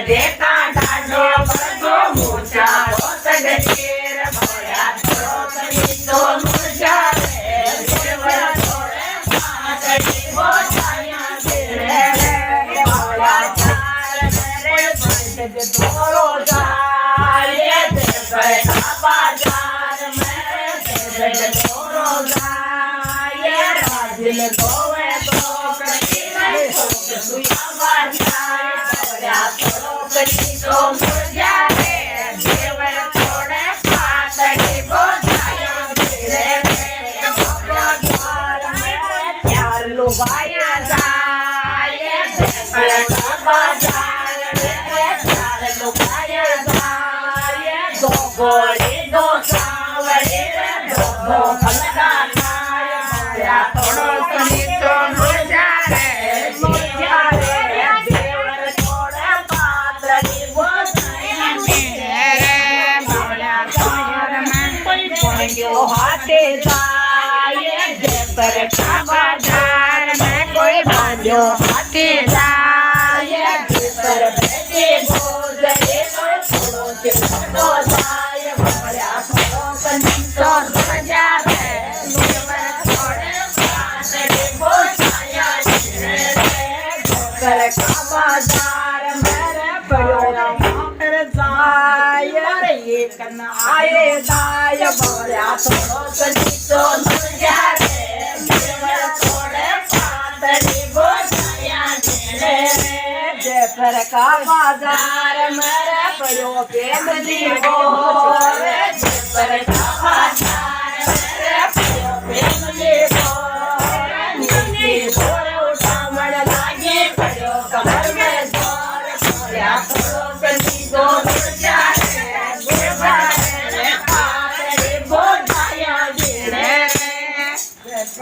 देता डांडो बड़ो मोचा बहुत गजेर भया थोड़ो कनी तो मुरझा रे देवर थोड़े पातड़ी बोझाया तेरे भया चार मेरे पंच दोरो जाए देवर का बाजार मेरे देवर दोरो जाए राजिल गोवे तो कनी नहीं तो सुया बाजार भया थोड़ो कनी तो मुरझा रे देवर थोड़े पातड़ी बोझाया तेरे भया चार मेरे प्यार लुभाया जाए देवर का बाजार मेरे प्यार लुभाया जाए दो गोरी दो सावरी रे दो फलदा खाए भया थोड़ो कनी तो मुरझा रे देवर थोड़े पातड़ी बोझाया तेरे भया चार में कोई पहुंचो हाथे जाए देवर का बाजार में कोई भांजो हाथे जाए देवर बेटे भोजरे कोई थोड़ो चिपको जाए भया थोड़ो कनी तो मुरझा रे देवर थोड़े पातड़ी बोझाया तेरे देवर का बाजार मेरे पयोरा माकर जाए रे एक न आए दाय भया थोड़ो कनी तो मुरझा रे देवर थोड़े पातड़ी बोझाया तेरे देवर का बाजार मेरे पयो के नदी हो